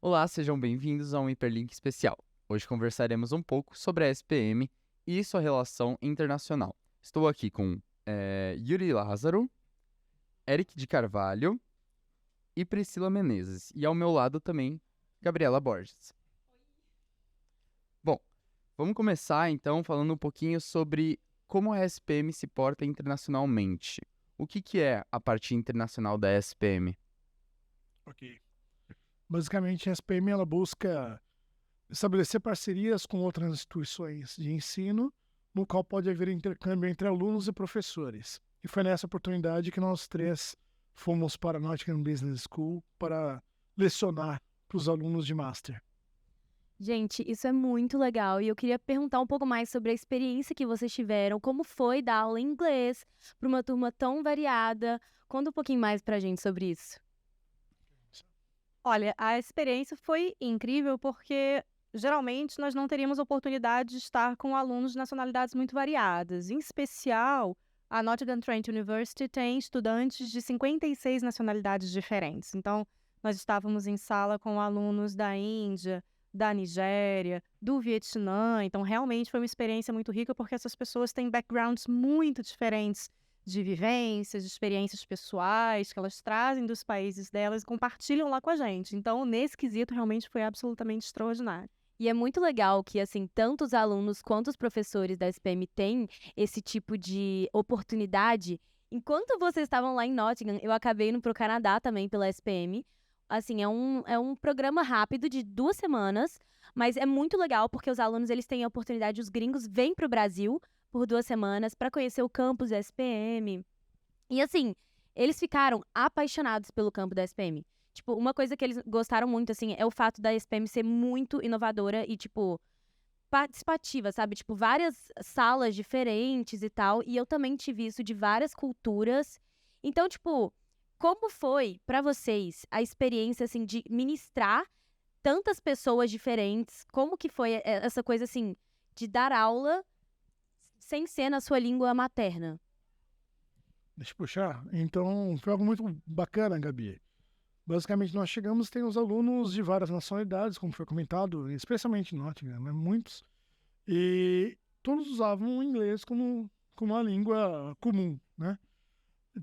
Olá, sejam bem-vindos a um Hiperlink especial. Hoje conversaremos um pouco sobre a SPM e sua relação internacional. Estou aqui com Yuri Lázaro, Eric de Carvalho e Priscila Menezes. E ao meu lado também, Gabriela Borges. Bom, vamos começar então falando um pouquinho sobre como a SPM se porta internacionalmente. O que é a parte internacional da SPM? Ok. Basicamente, a SPM ela busca estabelecer parcerias com outras instituições de ensino, no qual pode haver intercâmbio entre alunos e professores. E foi nessa oportunidade que nós três fomos para a Nottingham Business School para lecionar para os alunos de Master. Gente, isso é muito legal e eu queria perguntar um pouco mais sobre a experiência que vocês tiveram, como foi dar aula em inglês para uma turma tão variada. Conta um pouquinho mais pra gente sobre isso. Olha, a experiência foi incrível porque geralmente nós não teríamos oportunidade de estar com alunos de nacionalidades muito variadas. Em especial, a Nottingham Trent University tem estudantes de 56 nacionalidades diferentes. Então, nós estávamos em sala com alunos da Índia, da Nigéria, do Vietnã. Então, realmente foi uma experiência muito rica porque essas pessoas têm backgrounds muito diferentes de vivências, de experiências pessoais que elas trazem dos países delas e compartilham lá com a gente. Então, nesse quesito, realmente foi absolutamente extraordinário. E é muito legal que, assim, tanto os alunos quanto os professores da SPM têm esse tipo de oportunidade. Enquanto vocês estavam lá em Nottingham, eu acabei indo pro Canadá também pela SPM. Assim, é um programa rápido de 2 semanas, mas é muito legal porque os alunos, eles têm a oportunidade, os gringos vêm pro Brasil por 2 semanas para conhecer o campus da SPM. E assim, eles ficaram apaixonados pelo campo da SPM. Tipo, uma coisa que eles gostaram muito, assim, é o fato da SPM ser muito inovadora e, tipo, participativa, sabe? Tipo, várias salas diferentes e tal. E eu também tive isso de várias culturas. Então, tipo, como foi pra vocês a experiência, assim, de ministrar tantas pessoas diferentes? Como que foi essa coisa, assim, de dar aula sem ser na sua língua materna? Deixa eu puxar. Então, foi algo muito bacana, Gabi. Basicamente, nós chegamos, tem os alunos de várias nacionalidades, como foi comentado, especialmente em Nottingham, né? Muitos. E todos usavam o inglês como uma língua comum, né?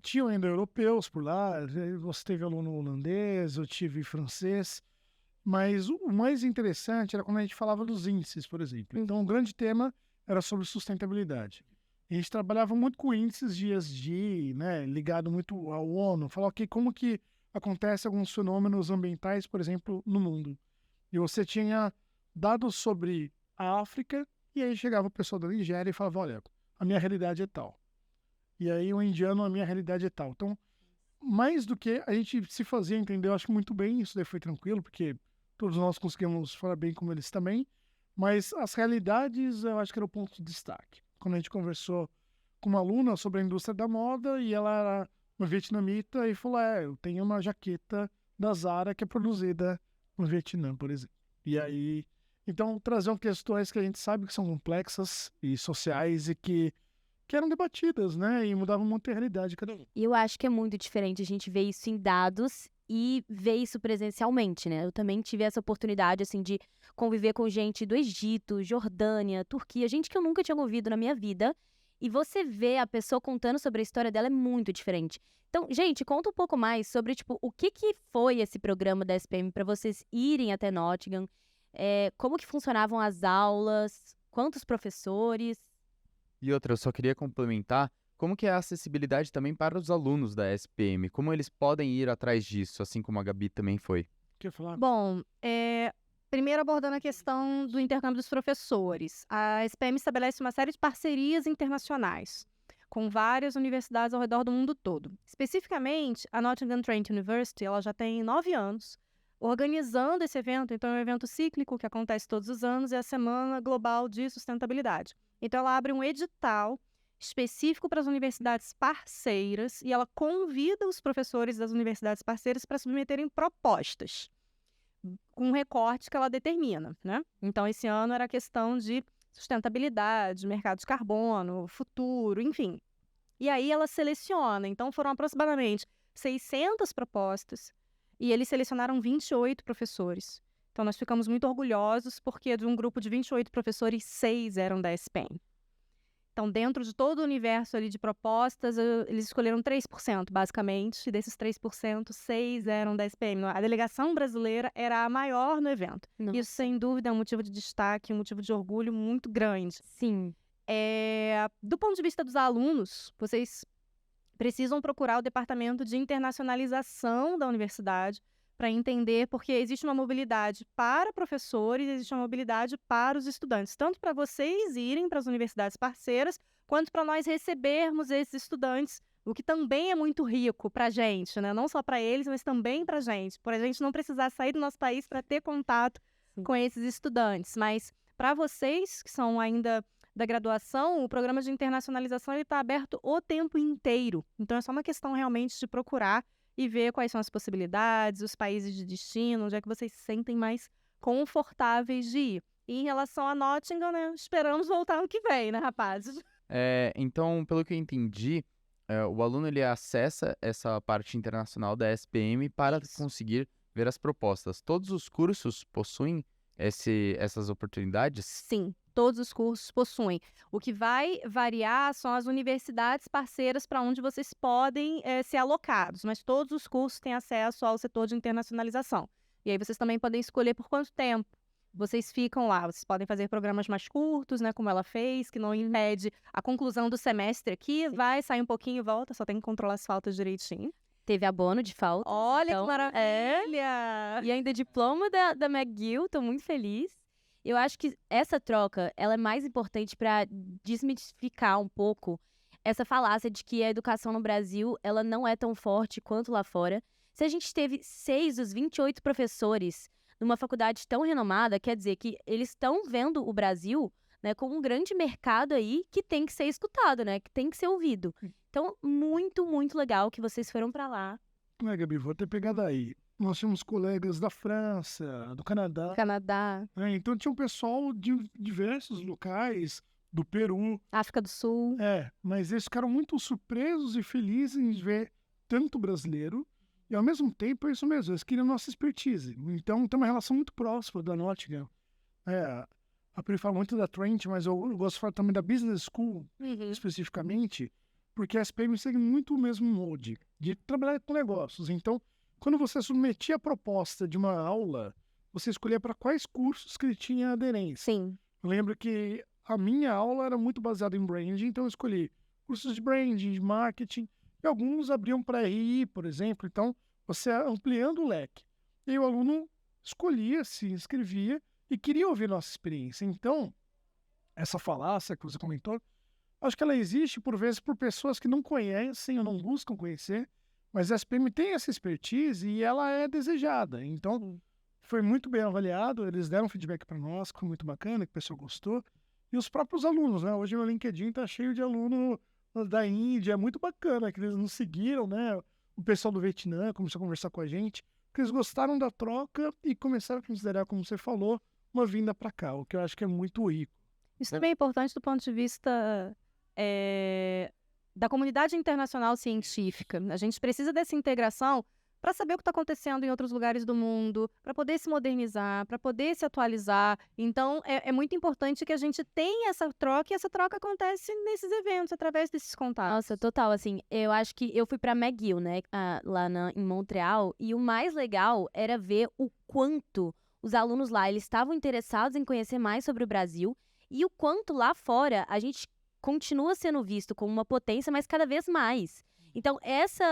Tinham ainda europeus por lá, você teve aluno holandês, eu tive francês, mas o mais interessante era quando a gente falava dos índices, por exemplo. Então, o grande tema era sobre sustentabilidade. A gente trabalhava muito com índices de ESG, né, ligado muito ao ONU, falar, ok, como que acontece alguns fenômenos ambientais, por exemplo, no mundo. E você tinha dados sobre a África, e aí chegava o pessoal da Nigéria e falava, olha, a minha realidade é tal. E aí o indiano, a minha realidade é tal. Então, mais do que a gente se fazia entender, eu acho que muito bem, isso daí foi tranquilo, porque todos nós conseguimos falar bem como eles também, mas as realidades eu acho que era o ponto de destaque. Quando a gente conversou com uma aluna sobre a indústria da moda, e ela era uma vietnamita, e falou, eu tenho uma jaqueta da Zara que é produzida no Vietnã, por exemplo. E aí, então, traziam questões que a gente sabe que são complexas e sociais e que eram debatidas, né? E mudavam muito a realidade de cada um. E eu acho que é muito diferente a gente ver isso em dados e ver isso presencialmente, né? Eu também tive essa oportunidade, assim, de conviver com gente do Egito, Jordânia, Turquia, gente que eu nunca tinha ouvido na minha vida. E você vê a pessoa contando sobre a história dela é muito diferente. Então, gente, conta um pouco mais sobre, tipo, o que foi esse programa da SPM para vocês irem até Nottingham, como que funcionavam as aulas, quantos professores. E outra, eu só queria complementar como que é a acessibilidade também para os alunos da SPM, como eles podem ir atrás disso, assim como a Gabi também foi. Quer falar? Bom, primeiro abordando a questão do intercâmbio dos professores. A SPM estabelece uma série de parcerias internacionais com várias universidades ao redor do mundo todo. Especificamente, a Nottingham Trent University, ela já tem 9 anos organizando esse evento. Então, é um evento cíclico que acontece todos os anos, é a Semana Global de Sustentabilidade. Então, ela abre um edital específico para as universidades parceiras e ela convida os professores das universidades parceiras para submeterem propostas com um recorte que ela determina, né? Então, esse ano era a questão de sustentabilidade, mercado de carbono, futuro, enfim. E aí ela seleciona. Então, foram aproximadamente 600 propostas e eles selecionaram 28 professores Então, nós ficamos muito orgulhosos porque de um grupo de 28 professores, 6 eram da SPM. Então, dentro de todo o universo ali de propostas, eles escolheram 3%, basicamente, e desses 3%, 6 eram da SPM. A delegação brasileira era a maior no evento. Nossa. Isso, sem dúvida, é um motivo de destaque, um motivo de orgulho muito grande. Sim. Do ponto de vista dos alunos, vocês precisam procurar o departamento de internacionalização da universidade para entender, porque existe uma mobilidade para professores, existe uma mobilidade para os estudantes, tanto para vocês irem para as universidades parceiras, quanto para nós recebermos esses estudantes, o que também é muito rico para a gente, né? Não só para eles, mas também para a gente, por a gente não precisar sair do nosso país para ter contato com esses estudantes. Mas para vocês que são ainda da graduação, o programa de internacionalização está aberto o tempo inteiro. Então, é só uma questão realmente de procurar e ver quais são as possibilidades, os países de destino, onde é que vocês se sentem mais confortáveis de ir. E em relação a Nottingham, né, esperamos voltar ano que vem, né, rapazes? Então, pelo que eu entendi, o aluno ele acessa essa parte internacional da SPM para conseguir ver as propostas. Todos os cursos possuem essas oportunidades? Sim, todos os cursos possuem. O que vai variar são as universidades parceiras para onde vocês podem ser alocados, mas todos os cursos têm acesso ao setor de internacionalização. E aí vocês também podem escolher por quanto tempo vocês ficam lá. Vocês podem fazer programas mais curtos, né, como ela fez, que não impede a conclusão do semestre aqui. Vai sair um pouquinho e volta, só tem que controlar as faltas direitinho. Teve abono de falta. Olha então, que maravilha! E ainda diploma da McGill, tô muito feliz. Eu acho que essa troca, ela é mais importante para desmistificar um pouco essa falácia de que a educação no Brasil, ela não é tão forte quanto lá fora. Se a gente teve 6 dos 28 professores numa faculdade tão renomada, quer dizer que eles estão vendo o Brasil, né, como um grande mercado aí que tem que ser escutado, né, que tem que ser ouvido. Então, muito, muito legal que vocês foram para lá. Gabi, vou ter pegado aí. Nós tínhamos colegas da França, do Canadá. Canadá, Então tinha um pessoal de diversos locais, do Peru. África do Sul. Mas eles ficaram muito surpresos e felizes em ver tanto brasileiro. E ao mesmo tempo é isso mesmo, eles queriam nossa expertise. Então tem uma relação muito próxima da Nottingham. A Pri fala muito da Trent, mas eu gosto de falar também da Business School, especificamente, porque a SPM segue muito o mesmo molde de trabalhar com negócios. Então, quando você submetia a proposta de uma aula, você escolhia para quais cursos que ele tinha aderência. Sim. Eu lembro que a minha aula era muito baseada em branding, então eu escolhi cursos de branding, de marketing, e alguns abriam para RI, por exemplo. Então, você ampliando o leque. E aí o aluno escolhia, se inscrevia e queria ouvir nossa experiência. Então, essa falácia que você comentou, acho que ela existe, por vezes, por pessoas que não conhecem ou não buscam conhecer, mas a SPM tem essa expertise e ela é desejada. Então, foi muito bem avaliado, eles deram feedback para nós, que foi muito bacana, que o pessoal gostou. E os próprios alunos, né? Hoje meu LinkedIn está cheio de aluno da Índia, é muito bacana, que eles nos seguiram, né? O pessoal do Vietnã começou a conversar com a gente, porque eles gostaram da troca e começaram a considerar, como você falou, uma vinda para cá, o que eu acho que é muito rico. Isso também é importante do ponto de vista da comunidade internacional científica. A gente precisa dessa integração para saber o que está acontecendo em outros lugares do mundo, para poder se modernizar, para poder se atualizar. Então, é muito importante que a gente tenha essa troca, e essa troca acontece nesses eventos, através desses contatos. Nossa, total, assim, eu acho que eu fui pra McGill, né, lá em Montreal, e o mais legal era ver o quanto os alunos lá, eles estavam interessados em conhecer mais sobre o Brasil, e o quanto lá fora a gente continua sendo visto como uma potência, mas cada vez mais. Então,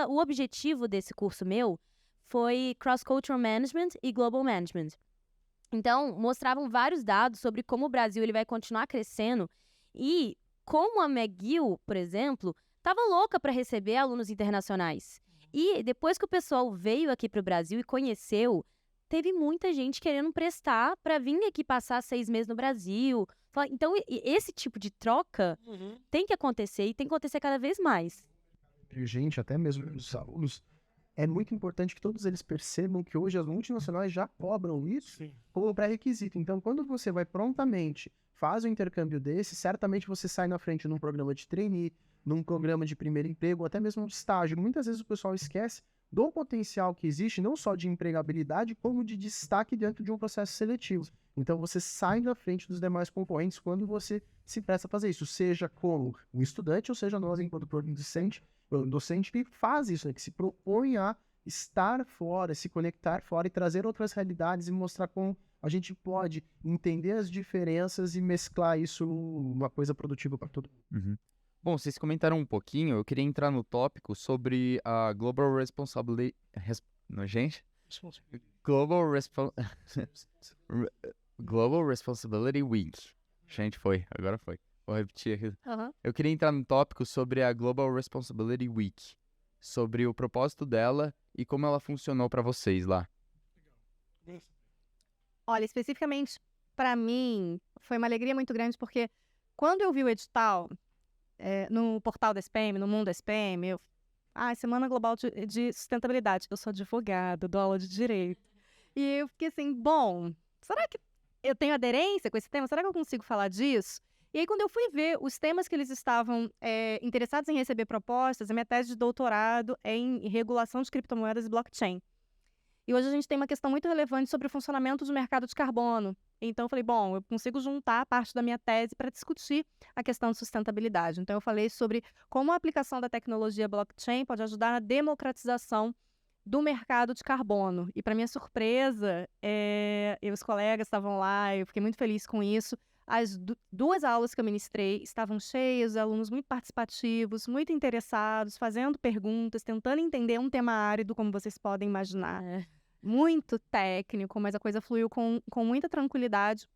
o objetivo desse curso meu foi Cross-Cultural Management e Global Management. Então, mostravam vários dados sobre como o Brasil ele vai continuar crescendo e como a McGill, por exemplo, estava louca para receber alunos internacionais. E depois que o pessoal veio aqui para o Brasil e conheceu, teve muita gente querendo prestar para vir aqui passar 6 meses no Brasil. Então, esse tipo de troca tem que acontecer e tem que acontecer cada vez mais. Gente, até mesmo os alunos, é muito importante que todos eles percebam que hoje as multinacionais já cobram isso como pré-requisito. Então, quando você vai prontamente, faz um intercâmbio desse, certamente você sai na frente num programa de trainee, num programa de primeiro emprego, ou até mesmo um estágio. Muitas vezes o pessoal esquece do potencial que existe, não só de empregabilidade, como de destaque dentro de um processo seletivo. Então, você sai na frente dos demais concorrentes quando você se presta a fazer isso, seja como um estudante, ou seja nós, enquanto docente que faz isso, né, que se propõe a estar fora, se conectar fora e trazer outras realidades e mostrar como a gente pode entender as diferenças e mesclar isso numa coisa produtiva para todo mundo. Bom, vocês comentaram um pouquinho, eu queria entrar no tópico sobre a Global Responsibility... Gente? Global Responsibility Week. Gente, agora foi. Vou repetir aqui. Eu queria entrar no tópico sobre a Global Responsibility Week, sobre o propósito dela e como ela funcionou para vocês lá. Olha, especificamente para mim, foi uma alegria muito grande, porque quando eu vi o edital no portal da SPM, no Mundo da SPM, Semana Global de Sustentabilidade. Eu sou advogada, dou aula de Direito. E eu fiquei assim, bom, será que eu tenho aderência com esse tema? Será que eu consigo falar disso? E aí, quando eu fui ver os temas que eles estavam interessados em receber propostas, a minha tese de doutorado é em regulação de criptomoedas e blockchain. E hoje a gente tem uma questão muito relevante sobre o funcionamento do mercado de carbono. Então, eu falei, bom, eu consigo juntar parte da minha tese para discutir a questão de sustentabilidade. Então, eu falei sobre como a aplicação da tecnologia blockchain pode ajudar na democratização do mercado de carbono. E, para minha surpresa, eu e os colegas estavam lá, eu fiquei muito feliz com isso. As duas aulas que eu ministrei estavam cheias, alunos muito participativos, muito interessados, fazendo perguntas, tentando entender um tema árido, como vocês podem imaginar. Muito técnico, mas a coisa fluiu com muita tranquilidade.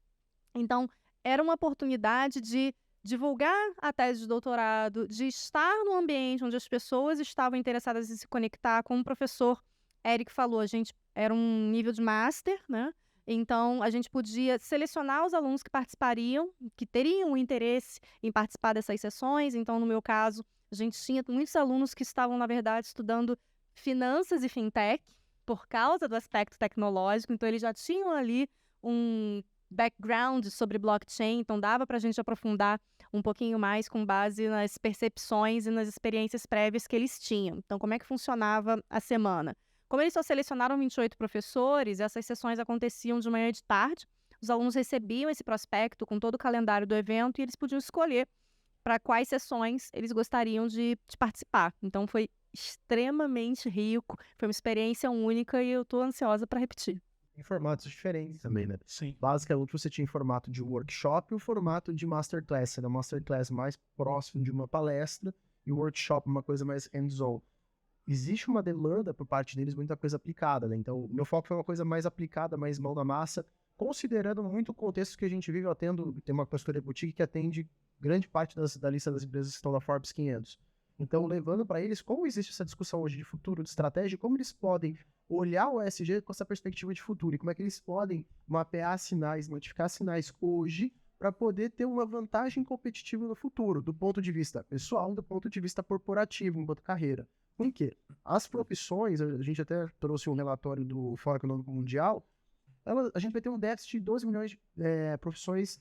Então, era uma oportunidade de divulgar a tese de doutorado, de estar num ambiente onde as pessoas estavam interessadas em se conectar. Como o professor Eric falou, a gente era um nível de master, né? Então, a gente podia selecionar os alunos que participariam, que teriam interesse em participar dessas sessões. Então, no meu caso, a gente tinha muitos alunos que estavam, na verdade, estudando finanças e fintech, por causa do aspecto tecnológico. Então, eles já tinham ali um background sobre blockchain, então dava para a gente aprofundar um pouquinho mais com base nas percepções e nas experiências prévias que eles tinham. Então, como é que funcionava a semana? Como eles só selecionaram 28 professores, essas sessões aconteciam de manhã e de tarde, os alunos recebiam esse prospecto com todo o calendário do evento e eles podiam escolher para quais sessões eles gostariam de participar. Então, foi extremamente rico, foi uma experiência única e eu estou ansiosa para repetir. Em formatos diferentes também, né? Sim. Basicamente, você tinha em formato de workshop e o formato de masterclass. Era masterclass mais próximo de uma palestra e o workshop uma coisa mais hands-on. Existe uma demanda por parte deles, muita coisa aplicada, né? Então, o meu foco foi uma coisa mais aplicada, mais mão na massa, considerando muito o contexto que a gente vive. Tem uma consultoria boutique que atende grande parte da lista das empresas que estão na Forbes 500. Então, levando para eles como existe essa discussão hoje de futuro, de estratégia, como eles podem olhar o ESG com essa perspectiva de futuro e como é que eles podem mapear sinais, modificar sinais hoje para poder ter uma vantagem competitiva no futuro, do ponto de vista pessoal, do ponto de vista corporativo, enquanto carreira. Por quê? As profissões, a gente até trouxe um relatório do Fórum Econômico Mundial, a gente vai ter um déficit de 12 milhões de profissões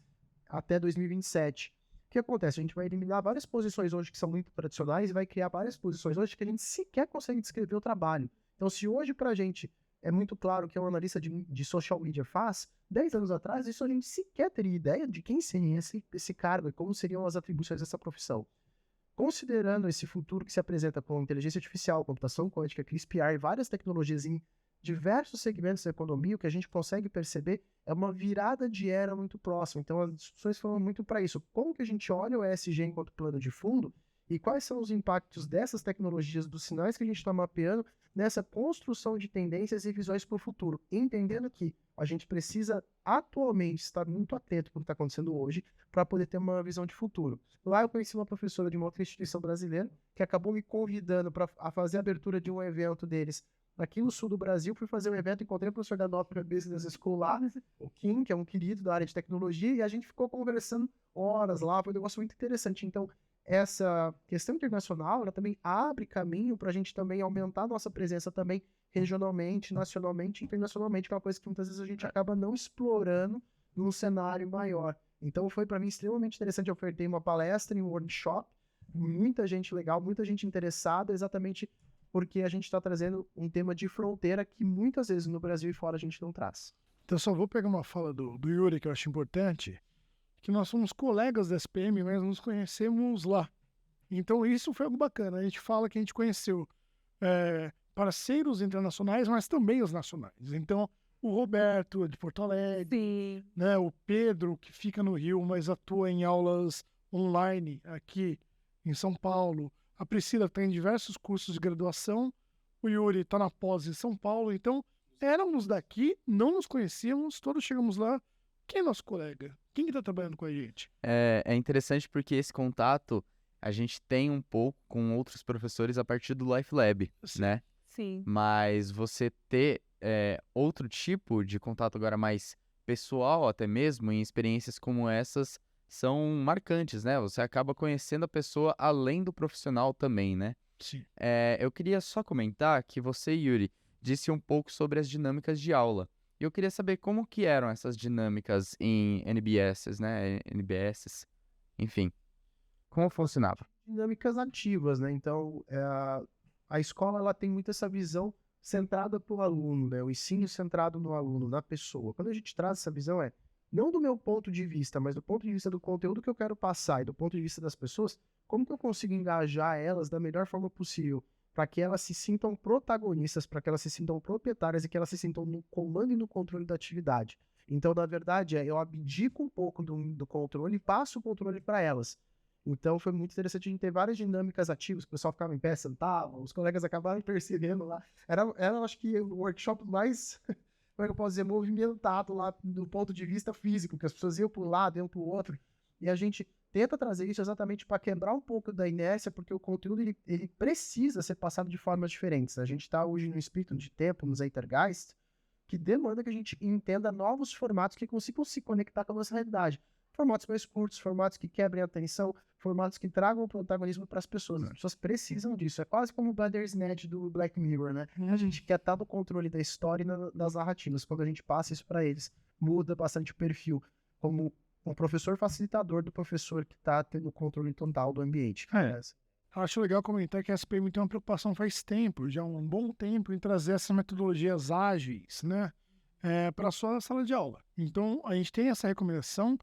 até 2027. O que acontece? A gente vai eliminar várias posições hoje que são muito tradicionais e vai criar várias posições hoje que a gente sequer consegue descrever o trabalho. Então, se hoje para a gente é muito claro que um analista de social media faz, 10 anos atrás, isso a gente sequer teria ideia de quem seria esse cargo e como seriam as atribuições dessa profissão. Considerando esse futuro que se apresenta com inteligência artificial, computação quântica, CRISPR e várias tecnologias em diversos segmentos da economia, o que a gente consegue perceber é uma virada de era muito próxima. Então, as discussões foram muito para isso. Como que a gente olha o ESG enquanto plano de fundo e quais são os impactos dessas tecnologias, dos sinais que a gente está mapeando nessa construção de tendências e visões para o futuro, entendendo que a gente precisa atualmente estar muito atento para o que está acontecendo hoje para poder ter uma visão de futuro. Lá eu conheci uma professora de uma outra instituição brasileira que acabou me convidando para fazer a abertura de um evento deles aqui no sul do Brasil. Fui fazer um evento, encontrei o professor da Nova Business School lá, o Kim, que é um querido da área de tecnologia, e a gente ficou conversando horas lá, foi um negócio muito interessante. Então, essa questão internacional, ela também abre caminho para a gente também aumentar a nossa presença também regionalmente, nacionalmente e internacionalmente, que é uma coisa que muitas vezes a gente acaba não explorando num cenário maior. Então, foi para mim extremamente interessante. Eu ofertei uma palestra em um workshop, muita gente legal, muita gente interessada, exatamente porque a gente está trazendo um tema de fronteira que muitas vezes no Brasil e fora a gente não traz. Então, só vou pegar uma fala do Yuri, que eu acho importante, que nós somos colegas da SPM, mas nos conhecemos lá. Então, isso foi algo bacana. A gente fala que a gente conheceu parceiros internacionais, mas também os nacionais. Então, o Roberto, de Porto Alegre, Sim. né, o Pedro, que fica no Rio, mas atua em aulas online aqui em São Paulo. A Priscila tem diversos cursos de graduação. O Yuri está na pós em São Paulo. Então, éramos daqui, não nos conhecíamos, todos chegamos lá. Quem é nosso colega? Quem está trabalhando com a gente? É interessante porque esse contato a gente tem um pouco com outros professores a partir do Life Lab, Sim. né? Sim. Mas você ter outro tipo de contato agora mais pessoal até mesmo, em experiências como essas, são marcantes, né? Você acaba conhecendo a pessoa além do profissional também, né? Sim. Eu queria só comentar que você, Yuri, disse um pouco sobre as dinâmicas de aula. E eu queria saber como que eram essas dinâmicas em NBSs, né? NBSs, enfim. Como funcionava? Dinâmicas ativas, né? Então, a escola ela tem muito essa visão centrada para o aluno, né? O ensino centrado no aluno, na pessoa. Quando a gente traz essa visão, não do meu ponto de vista, mas do ponto de vista do conteúdo que eu quero passar e do ponto de vista das pessoas, como que eu consigo engajar elas da melhor forma possível, para que elas se sintam protagonistas, para que elas se sintam proprietárias e que elas se sintam no comando e no controle da atividade. Então, na verdade, eu abdico um pouco do controle e passo o controle para elas. Então, foi muito interessante a gente ter várias dinâmicas ativas, o pessoal ficava em pé, sentava, os colegas acabaram percebendo lá. Era acho que, o workshop mais, como é que eu posso dizer, movimentado lá do ponto de vista físico, que as pessoas iam para um lado, iam para o outro. E a gente tenta trazer isso exatamente para quebrar um pouco da inércia, porque o conteúdo ele precisa ser passado de formas diferentes. A gente está hoje no espírito de tempo, no Zeitgeist, que demanda que a gente entenda novos formatos que consigam se conectar com a nossa realidade. Formatos mais curtos, formatos que quebrem a atenção, formatos que tragam protagonismo para as pessoas. As pessoas precisam disso. É quase como o Bandersnatch do Black Mirror, né? A gente quer estar no controle da história e das narrativas. Quando a gente passa isso para eles, muda bastante o perfil. Como um professor facilitador do professor que está tendo o controle total do ambiente. Acho legal comentar que a SPM tem uma preocupação faz tempo, já há um bom tempo, em trazer essas metodologias ágeis, né, para a sua sala de aula. Então, a gente tem essa recomendação,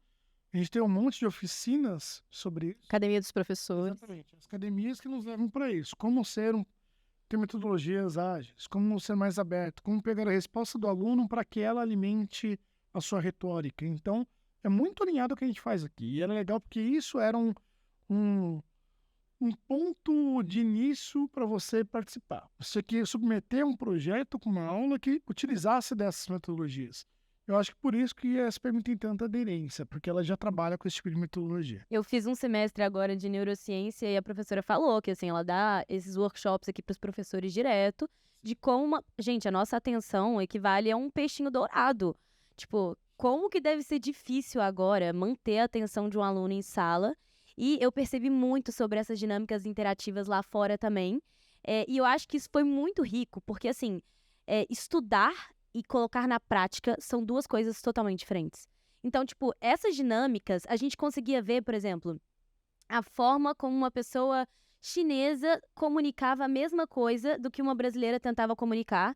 a gente tem um monte de oficinas sobre isso. Academia dos Professores. Exatamente, as academias que nos levam para isso. Como ter metodologias ágeis, como ser mais aberto, como pegar a resposta do aluno para que ela alimente a sua retórica. Então, é muito alinhado ao que a gente faz aqui. E era legal porque isso era um ponto de início para você participar. Você quer submeter um projeto com uma aula que utilizasse dessas metodologias. Eu acho que por isso que a SPM tem tanta aderência, porque ela já trabalha com esse tipo de metodologia. Eu fiz um semestre agora de neurociência e a professora falou que, assim, ela dá esses workshops aqui para os professores direto, de como, gente, a nossa atenção equivale a um peixinho dourado. Tipo, como que deve ser difícil agora manter a atenção de um aluno em sala. E eu percebi muito sobre essas dinâmicas interativas lá fora também. E eu acho que isso foi muito rico, porque, assim, estudar e colocar na prática são duas coisas totalmente diferentes. Então, tipo, essas dinâmicas, a gente conseguia ver, por exemplo, a forma como uma pessoa chinesa comunicava a mesma coisa do que uma brasileira tentava comunicar,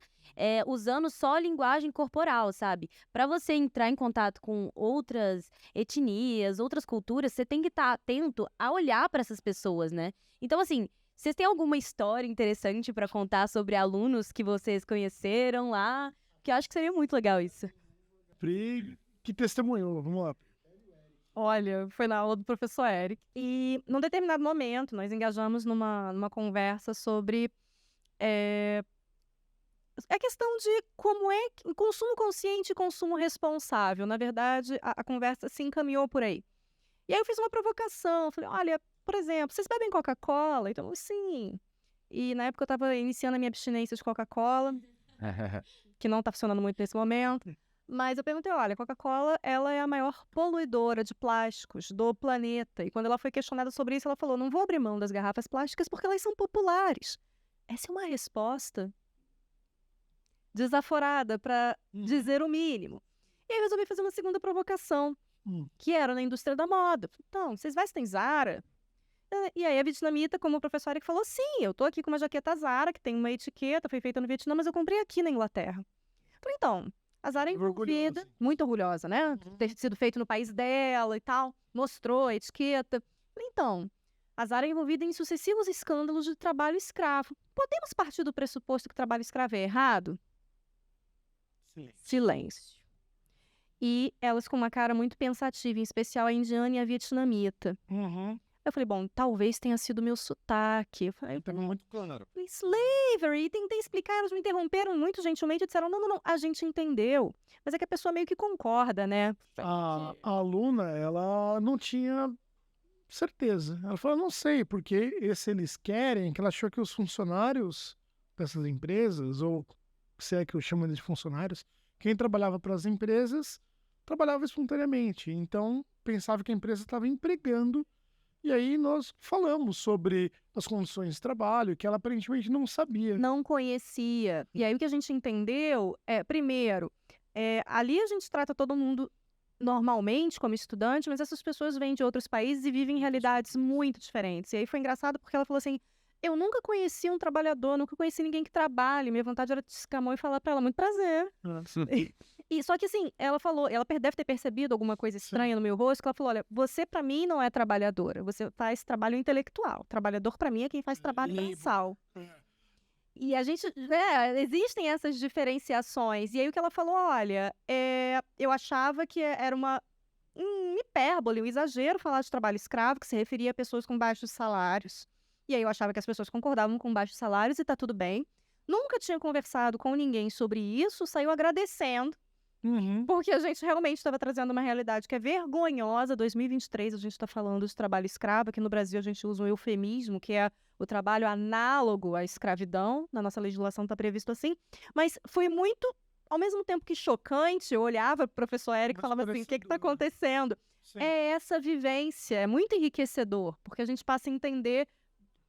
usando só a linguagem corporal, sabe? Para você entrar em contato com outras etnias, outras culturas, você tem que estar atento a olhar para essas pessoas, né? Então, assim, vocês têm alguma história interessante para contar sobre alunos que vocês conheceram lá? Que eu acho que seria muito legal isso. Pri, que testemunhou, vamos lá. Olha, foi na aula do professor Eric. E, num determinado momento, nós engajamos numa conversa sobre a questão de como é que consumo consciente e consumo responsável. Na verdade, a conversa se encaminhou por aí. E aí eu fiz uma provocação. Falei, olha, por exemplo, vocês bebem Coca-Cola? Então, sim. E na época eu estava iniciando a minha abstinência de Coca-Cola, que não está funcionando muito nesse momento. Mas eu perguntei, olha, a Coca-Cola, ela é a maior poluidora de plásticos do planeta. E quando ela foi questionada sobre isso, ela falou, não vou abrir mão das garrafas plásticas porque elas são populares. Essa é uma resposta desaforada, para dizer o mínimo. E aí eu resolvi fazer uma segunda provocação, que era na indústria da moda. Então, vocês vestem Zara? E aí a vietnamita, como professora, que falou, sim, eu tô aqui com uma jaqueta Zara, que tem uma etiqueta, foi feita no Vietnã, mas eu comprei aqui na Inglaterra. Falei, então, a Zara é envolvida, muito orgulhosa, né? Ter sido feito no país dela e tal, mostrou a etiqueta. Falei, então, a Zara é envolvida em sucessivos escândalos de trabalho escravo. Podemos partir do pressuposto que o trabalho escravo é errado? Silêncio. E elas com uma cara muito pensativa, em especial a indiana e a vietnamita. Eu falei, bom, talvez tenha sido meu sotaque. Eu falei, Muito claro. slavery, e tentei explicar, elas me interromperam muito gentilmente e disseram, não, a gente entendeu. Mas é que a pessoa meio que concorda, né? A aluna, ela não tinha certeza. Ela falou, não sei, porque se eles querem, que ela achou que os funcionários dessas empresas, ou se é que eu chamo eles de funcionários, quem trabalhava para as empresas, trabalhava espontaneamente. Então, pensava que a empresa estava empregando. E aí nós falamos sobre as condições de trabalho, que ela aparentemente não sabia. Não conhecia. E aí o que a gente entendeu é, primeiro, ali a gente trata todo mundo normalmente como estudante, mas essas pessoas vêm de outros países e vivem em realidades muito diferentes. E aí foi engraçado porque ela falou assim, eu nunca conheci um trabalhador, nunca conheci ninguém que trabalhe. Minha vontade era de ciscar a mão e falar pra ela, muito prazer. E só que assim, ela falou, ela deve ter percebido alguma coisa estranha no meu rosto, que ela falou, olha, você pra mim não é trabalhadora, você faz trabalho intelectual. Trabalhador pra mim é quem faz trabalho braçal. E a gente, existem essas diferenciações. E aí o que ela falou, olha, eu achava que era uma hipérbole, um exagero falar de trabalho escravo, que se referia a pessoas com baixos salários. E aí eu achava que as pessoas concordavam com baixos salários e tá tudo bem. Nunca tinha conversado com ninguém sobre isso, saiu agradecendo. Porque a gente realmente estava trazendo uma realidade que é vergonhosa. 2023 a gente está falando de trabalho escravo. Aqui no Brasil a gente usa um eufemismo, que é o trabalho análogo à escravidão. Na nossa legislação está previsto assim. Mas foi muito, ao mesmo tempo que chocante, eu olhava para o professor Érico e falava assim, o que está acontecendo? Sim. É essa vivência, é muito enriquecedor, porque a gente passa a entender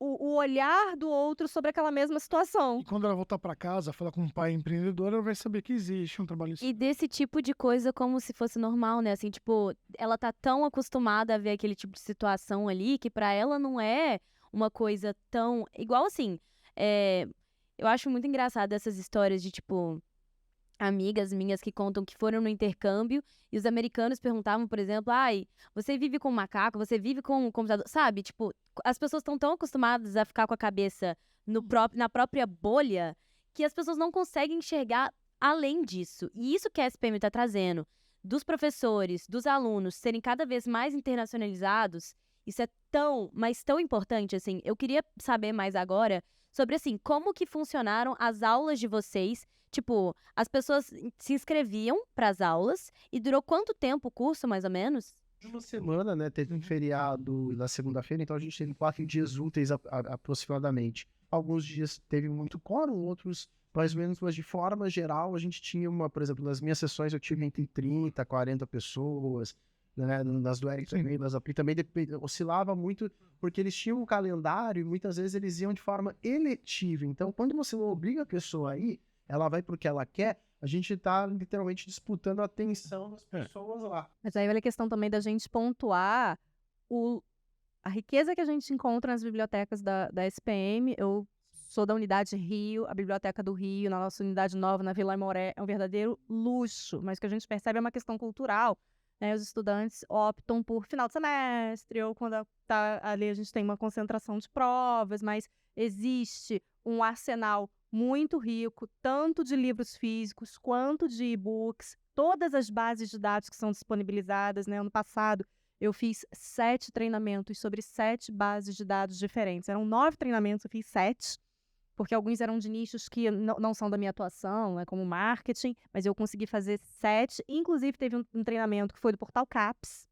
o olhar do outro sobre aquela mesma situação. E quando ela voltar para casa, falar com um pai empreendedor, ela vai saber que existe um trabalho E desse tipo de coisa como se fosse normal, né? Assim, tipo, ela tá tão acostumada a ver aquele tipo de situação ali que pra ela não é uma coisa tão. Igual assim, eu acho muito engraçado essas histórias de, tipo, amigas minhas que contam que foram no intercâmbio e os americanos perguntavam, por exemplo, ai, você vive com um macaco, você vive com um computador, sabe? Tipo, as pessoas estão tão acostumadas a ficar com a cabeça na própria bolha que as pessoas não conseguem enxergar além disso. E isso que a SPM está trazendo, dos professores, dos alunos serem cada vez mais internacionalizados, isso é tão, mas tão importante, assim. Eu queria saber mais agora sobre, assim, como que funcionaram as aulas de vocês. Tipo, as pessoas se inscreviam para as aulas e durou quanto tempo o curso, mais ou menos? Uma semana, né? Teve um feriado na segunda-feira, então a gente teve 4 dias úteis aproximadamente. Alguns dias teve muito quórum, outros mais ou menos, mas de forma geral a gente tinha por exemplo, nas minhas sessões eu tive entre 30 a 40 pessoas, né? Nas do Eric também, nas Apli também oscilava muito, porque eles tinham um calendário e muitas vezes eles iam de forma eletiva. Então, quando você não obriga a pessoa a ir, ela vai porque ela quer, a gente tá literalmente disputando a atenção das pessoas lá. Mas aí olha a questão também da gente pontuar a riqueza que a gente encontra nas bibliotecas da SPM. Eu sou da unidade Rio, a Biblioteca do Rio, na nossa unidade nova, na Vila Aimoré, é um verdadeiro luxo, mas o que a gente percebe é uma questão cultural, né? Os estudantes optam por final de semestre, ou quando tá ali a gente tem uma concentração de provas, mas existe um arsenal muito rico, tanto de livros físicos quanto de e-books, todas as bases de dados que são disponibilizadas, né? Ano passado eu fiz 7 treinamentos sobre 7 bases de dados diferentes. Eram 9 treinamentos, eu fiz 7, porque alguns eram de nichos que não são da minha atuação, né, como marketing, mas eu consegui fazer 7. Inclusive, teve um treinamento que foi do Portal CAPES,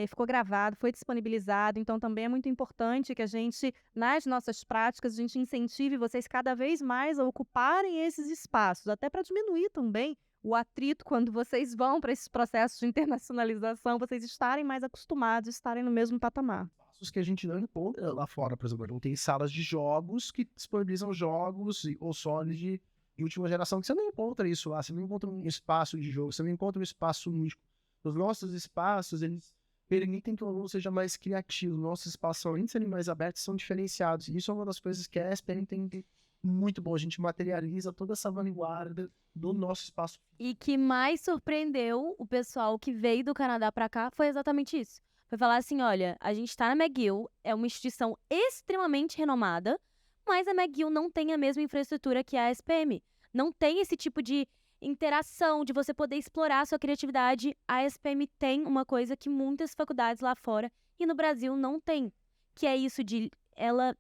ficou gravado, foi disponibilizado, então também é muito importante que a gente, nas nossas práticas, a gente incentive vocês cada vez mais a ocuparem esses espaços, até para diminuir também o atrito quando vocês vão para esses processos de internacionalização, vocês estarem mais acostumados, estarem no mesmo patamar. Espaços que a gente não encontra lá fora, por exemplo, não tem salas de jogos que disponibilizam jogos ou consoles de última geração, que você não encontra isso lá, você não encontra um espaço de jogo, você não encontra um espaço lúdico. Os nossos espaços, eles permitem que o aluno seja mais criativo. Nossos espaços, além de serem mais abertos, são diferenciados. E isso é uma das coisas que a SPM tem muito bom. A gente materializa toda essa vanguarda do nosso espaço. E que mais surpreendeu o pessoal que veio do Canadá pra cá foi exatamente isso. Foi falar assim, olha, a gente tá na McGill, é uma instituição extremamente renomada, mas a McGill não tem a mesma infraestrutura que a SPM. Não tem esse tipo de interação, de você poder explorar a sua criatividade. A SPM tem uma coisa que muitas faculdades lá fora e no Brasil não tem, que é isso de ela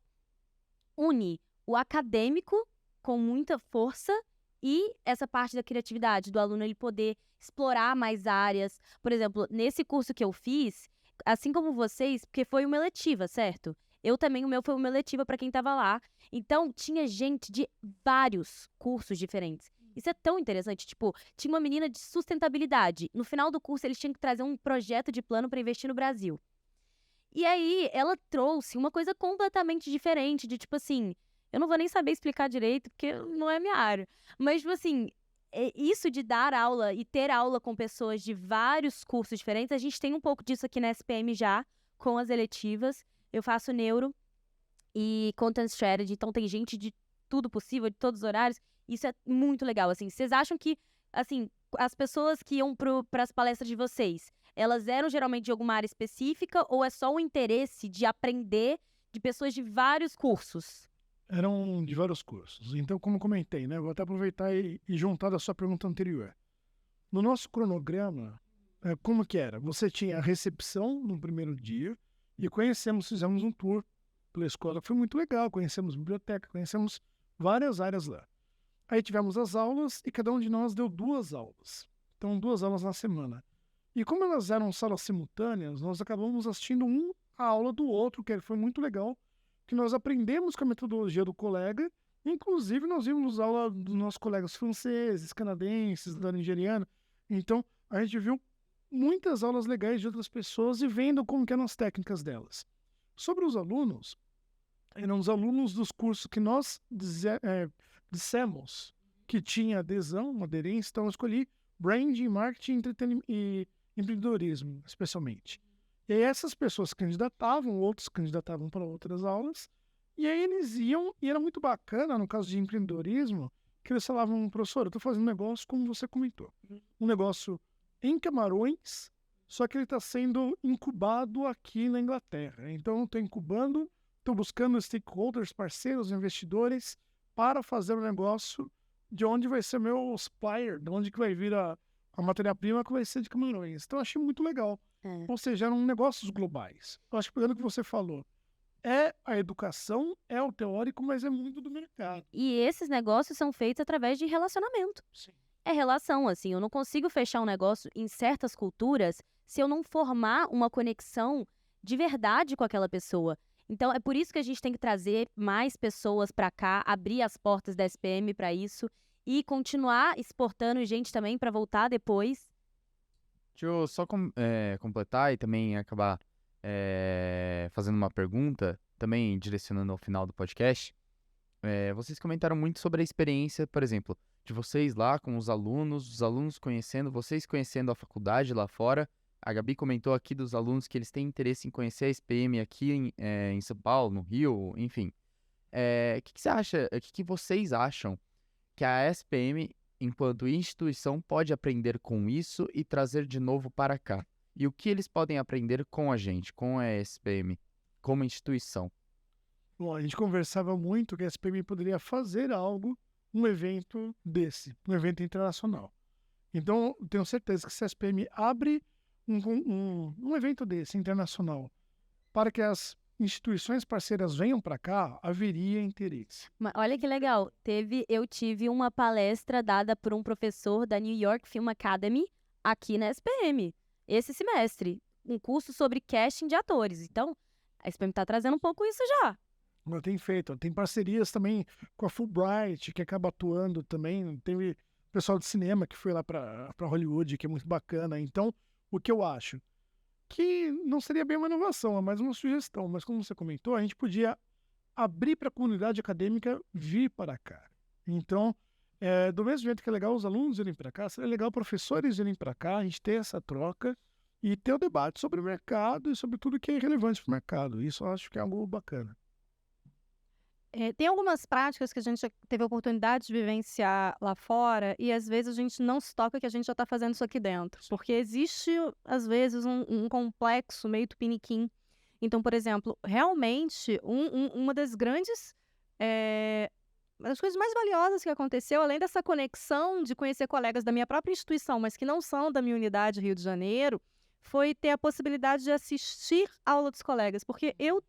une o acadêmico com muita força e essa parte da criatividade, do aluno ele poder explorar mais áreas. Por exemplo, nesse curso que eu fiz, assim como vocês, porque foi uma eletiva, certo? Eu também, o meu foi uma eletiva para quem estava lá. Então, tinha gente de vários cursos diferentes. Isso é tão interessante. Tipo, tinha uma menina de sustentabilidade. No final do curso, eles tinham que trazer um projeto de plano para investir no Brasil. E aí, ela trouxe uma coisa completamente diferente, de tipo assim, eu não vou nem saber explicar direito, porque não é minha área. Mas, tipo assim, isso de dar aula e ter aula com pessoas de vários cursos diferentes, a gente tem um pouco disso aqui na SPM já, com as eletivas. Eu faço neuro e content strategy, então tem gente de tudo possível, de todos os horários. Isso é muito legal, assim. Vocês acham que, assim, as pessoas que iam para as palestras de vocês, elas eram geralmente de alguma área específica ou é só o interesse de aprender de pessoas de vários cursos? Eram de vários cursos. Então, como comentei, né? Vou até aproveitar e juntar da sua pergunta anterior. No nosso cronograma, como que era? Você tinha a recepção no primeiro dia e fizemos um tour pela escola. Foi muito legal, conhecemos biblioteca, conhecemos várias áreas lá. Aí tivemos as aulas e cada um de nós deu 2 aulas. Então, 2 aulas na semana. E como elas eram salas simultâneas, nós acabamos assistindo a aula do outro, que foi muito legal, que nós aprendemos com a metodologia do colega. Inclusive, nós vimos aula dos nossos colegas franceses, canadenses, da nigeriana. Então, a gente viu muitas aulas legais de outras pessoas e vendo como que eram as técnicas delas. Sobre os alunos, eram os alunos dos cursos que nós dissemos que tinha adesão, uma aderência, então eu escolhi branding, marketing, entretenimento e empreendedorismo, especialmente. E aí essas pessoas se candidatavam, outros se candidatavam para outras aulas, e aí eles iam, e era muito bacana, no caso de empreendedorismo, que eles falavam, professor, eu estou fazendo um negócio como você comentou, um negócio em Camarões, só que ele está sendo incubado aqui na Inglaterra. Então eu estou incubando, estou buscando stakeholders, parceiros, investidores, para fazer um negócio de onde vai ser meu supplier, de onde que vai vir a matéria-prima que vai ser de Camarões. Então eu achei muito legal. Ou seja, eram negócios globais. Eu acho que pegando o que você falou, é a educação, é o teórico, mas é muito do mercado. E esses negócios são feitos através de relacionamento. Sim. É relação, assim. Eu não consigo fechar um negócio em certas culturas se eu não formar uma conexão de verdade com aquela pessoa. Então, é por isso que a gente tem que trazer mais pessoas para cá, abrir as portas da SPM para isso e continuar exportando gente também para voltar depois. Deixa eu só completar e também acabar fazendo uma pergunta, também direcionando ao final do podcast. Vocês comentaram muito sobre a experiência, por exemplo, de vocês lá com os alunos conhecendo, vocês conhecendo a faculdade lá fora. A Gabi comentou aqui dos alunos que eles têm interesse em conhecer a SPM aqui em São Paulo, no Rio, enfim. O que você acha, o que vocês acham que a SPM, enquanto instituição, pode aprender com isso e trazer de novo para cá? E o que eles podem aprender com a gente, com a SPM, como instituição? Bom, a gente conversava muito que a SPM poderia fazer algo, um evento desse, um evento internacional. Então, tenho certeza que se a SPM abre um evento desse, internacional, para que as instituições parceiras venham para cá, haveria interesse. Mas olha que legal, eu tive uma palestra dada por um professor da New York Film Academy aqui na SPM, esse semestre, um curso sobre casting de atores. Então, a SPM está trazendo um pouco isso já. Tem feito, tem parcerias também com a Fulbright, que acaba atuando também, teve pessoal de cinema que foi lá para Hollywood, que é muito bacana. Então, o que eu acho? Que não seria bem uma inovação, é mais uma sugestão, mas como você comentou, a gente podia abrir para a comunidade acadêmica vir para cá. Então, do mesmo jeito que é legal os alunos irem para cá, seria legal professores irem para cá, a gente ter essa troca e ter o debate sobre o mercado e sobre tudo que é relevante para o mercado. Isso eu acho que é algo bacana. Tem algumas práticas que a gente já teve a oportunidade de vivenciar lá fora e às vezes a gente não se toca que a gente já está fazendo isso aqui dentro. Porque existe, às vezes, um complexo meio tupiniquim. Então, por exemplo, realmente, uma das grandes... uma das coisas mais valiosas que aconteceu, além dessa conexão de conhecer colegas da minha própria instituição, mas que não são da minha unidade Rio de Janeiro, foi ter a possibilidade de assistir a aula dos colegas. Porque eu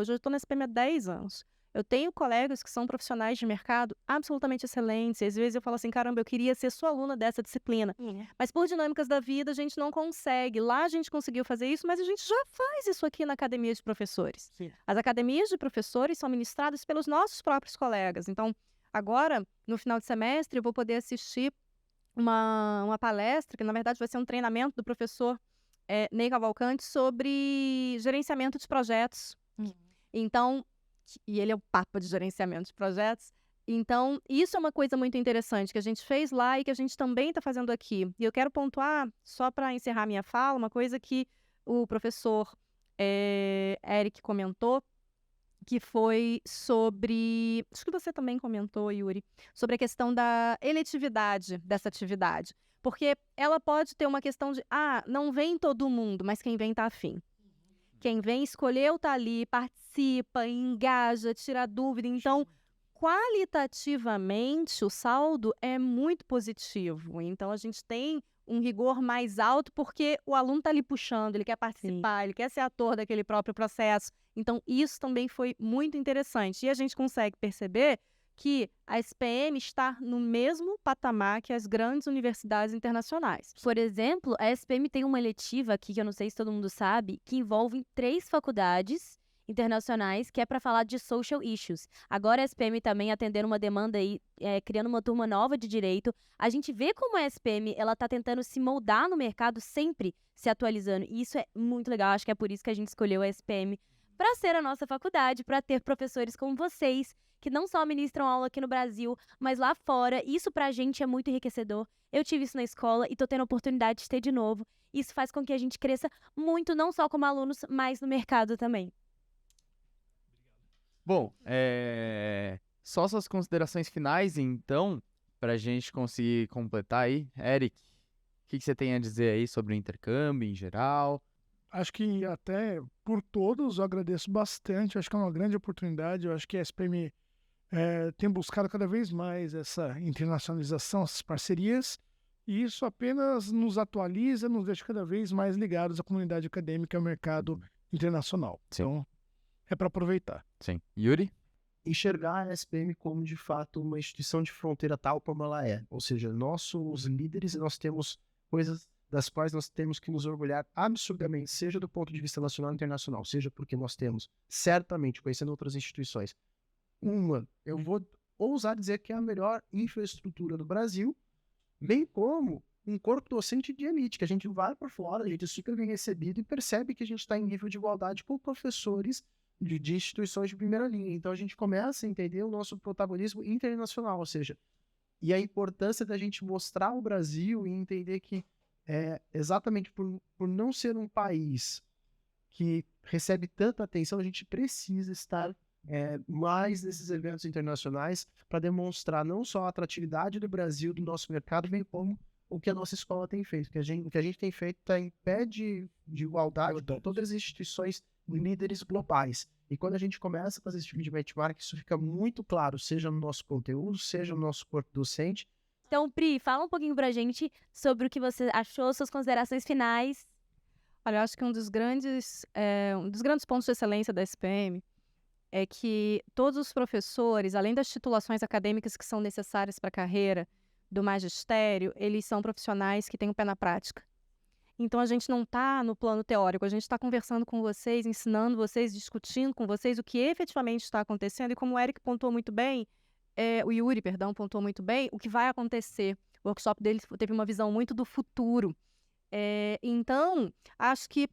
já estou na SPM há 10 anos. Eu tenho colegas que são profissionais de mercado absolutamente excelentes. E às vezes eu falo assim, caramba, eu queria ser sua aluna dessa disciplina. Mas por dinâmicas da vida, a gente não consegue. Lá a gente conseguiu fazer isso, mas a gente já faz isso aqui na academia de professores. Sim. As academias de professores são ministradas pelos nossos próprios colegas. Então, agora, no final de semestre, eu vou poder assistir uma palestra, que na verdade vai ser um treinamento do professor Ney Cavalcante sobre gerenciamento de projetos. Então, e ele é o papa de gerenciamento de projetos. Então, isso é uma coisa muito interessante que a gente fez lá e que a gente também está fazendo aqui. E eu quero pontuar, só para encerrar minha fala, uma coisa que o professor Eric comentou, que foi sobre... Acho que você também comentou, Yuri, sobre a questão da eletividade dessa atividade. Porque ela pode ter uma questão de, não vem todo mundo, mas quem vem está afim. Quem vem escolheu estar ali, participa, engaja, tira dúvida. Então, qualitativamente, o saldo é muito positivo. Então, a gente tem um rigor mais alto porque o aluno está ali puxando, ele quer participar, ele quer ser ator daquele próprio processo. Então, isso também foi muito interessante. E a gente consegue perceber que a SPM está no mesmo patamar que as grandes universidades internacionais. Por exemplo, a SPM tem uma eletiva aqui, que eu não sei se todo mundo sabe, que envolve 3 faculdades internacionais, que é para falar de social issues. Agora a SPM também atendendo uma demanda aí, criando uma turma nova de direito. A gente vê como a SPM ela está tentando se moldar no mercado, sempre se atualizando. E isso é muito legal, acho que é por isso que a gente escolheu a SPM para ser a nossa faculdade, para ter professores como vocês, que não só ministram aula aqui no Brasil, mas lá fora. Isso pra gente é muito enriquecedor. Eu tive isso na escola e tô tendo a oportunidade de ter de novo. Isso faz com que a gente cresça muito, não só como alunos, mas no mercado também. Bom, só suas considerações finais, então, pra gente conseguir completar aí. Eric, o que você tem a dizer aí sobre o intercâmbio em geral? Acho que até por todos eu agradeço bastante. Acho que é uma grande oportunidade. Eu acho que a SPM tem buscado cada vez mais essa internacionalização, essas parcerias, e isso apenas nos atualiza, nos deixa cada vez mais ligados à comunidade acadêmica e ao mercado internacional. Sim. Então, é para aproveitar. Sim. Yuri? Enxergar a SPM como, de fato, uma instituição de fronteira tal como ela é. Ou seja, nós somos líderes e nós temos coisas das quais nós temos que nos orgulhar absurdamente, seja do ponto de vista nacional e internacional, seja porque nós temos, certamente, conhecendo outras instituições, eu vou ousar dizer que é a melhor infraestrutura do Brasil, bem como um corpo docente de elite, que a gente vai por fora, a gente fica bem recebido e percebe que a gente está em nível de igualdade com professores de instituições de primeira linha. Então a gente começa a entender o nosso protagonismo internacional, ou seja, e a importância da gente mostrar o Brasil e entender que exatamente por não ser um país que recebe tanta atenção, a gente precisa estar mais nesses eventos internacionais para demonstrar não só a atratividade do Brasil, do nosso mercado, bem como o que a nossa escola tem feito. O que a gente tem feito está em pé de igualdade com todas as instituições líderes globais. E quando a gente começa a fazer esse tipo de benchmark, isso fica muito claro, seja no nosso conteúdo, seja no nosso corpo docente. Então, Pri, fala um pouquinho pra gente sobre o que você achou, suas considerações finais. Olha, eu acho que um dos grandes pontos de excelência da SPM é que todos os professores, além das titulações acadêmicas que são necessárias para a carreira do magistério, eles são profissionais que têm o pé na prática. Então, a gente não está no plano teórico, a gente está conversando com vocês, ensinando vocês, discutindo com vocês o que efetivamente está acontecendo. E como o Eric pontuou muito bem, o Yuri, pontuou muito bem, o que vai acontecer. O workshop dele teve uma visão muito do futuro. Então, acho que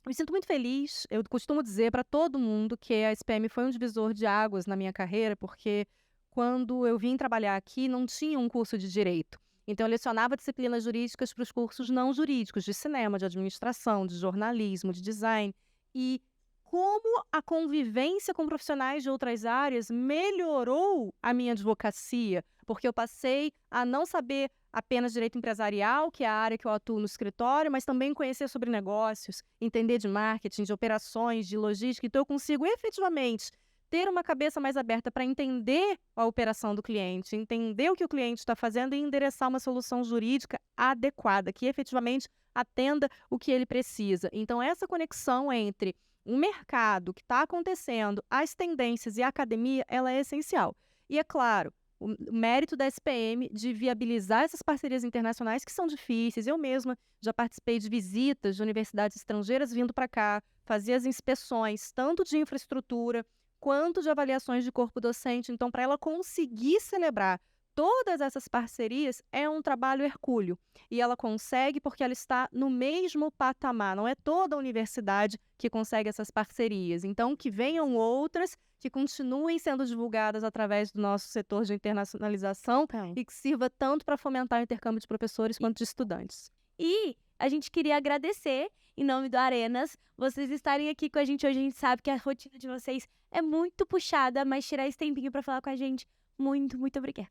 me sinto muito feliz. Eu costumo dizer para todo mundo que a SPM foi um divisor de águas na minha carreira, porque quando eu vim trabalhar aqui, não tinha um curso de Direito. Então, eu lecionava disciplinas jurídicas para os cursos não jurídicos, de cinema, de administração, de jornalismo, de design. E como a convivência com profissionais de outras áreas melhorou a minha advocacia, porque eu passei a não saber apenas direito empresarial, que é a área que eu atuo no escritório, mas também conhecer sobre negócios, entender de marketing, de operações, de logística. Então, eu consigo efetivamente ter uma cabeça mais aberta para entender a operação do cliente, entender o que o cliente está fazendo e endereçar uma solução jurídica adequada, que efetivamente atenda o que ele precisa. Então, essa conexão entre o mercado que está acontecendo, as tendências e a academia, ela é essencial. E é claro, o mérito da SPM de viabilizar essas parcerias internacionais que são difíceis. Eu mesma já participei de visitas de universidades estrangeiras vindo para cá, fazia as inspeções, tanto de infraestrutura quanto de avaliações de corpo docente. Então, para ela conseguir celebrar todas essas parcerias, é um trabalho hercúleo. E ela consegue porque ela está no mesmo patamar. Não é toda a universidade que consegue essas parcerias. Então, que venham outras, que continuem sendo divulgadas através do nosso setor de internacionalização e que sirva tanto para fomentar o intercâmbio de professores quanto de estudantes. E a gente queria agradecer, em nome do Arenas, vocês estarem aqui com a gente hoje. A gente sabe que a rotina de vocês é muito puxada, mas tirar esse tempinho para falar com a gente, muito, muito obrigada.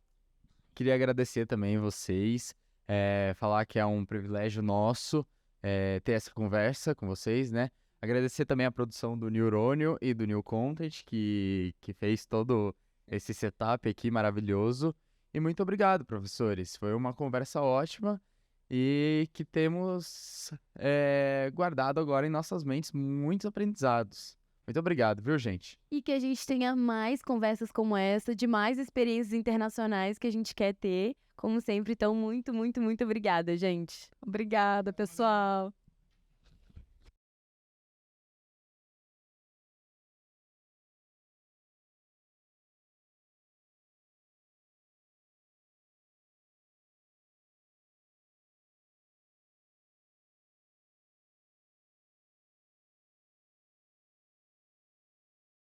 Queria agradecer também vocês, falar que é um privilégio nosso ter essa conversa com vocês, né? Agradecer também a produção do Neurônio e do New Content, que fez todo esse setup aqui maravilhoso. E muito obrigado, professores. Foi uma conversa ótima e que temos guardado agora em nossas mentes muitos aprendizados. Muito obrigado, viu, gente? E que a gente tenha mais conversas como essa, de mais experiências internacionais que a gente quer ter, como sempre. Então, muito, muito, muito obrigada, gente. Obrigada, pessoal.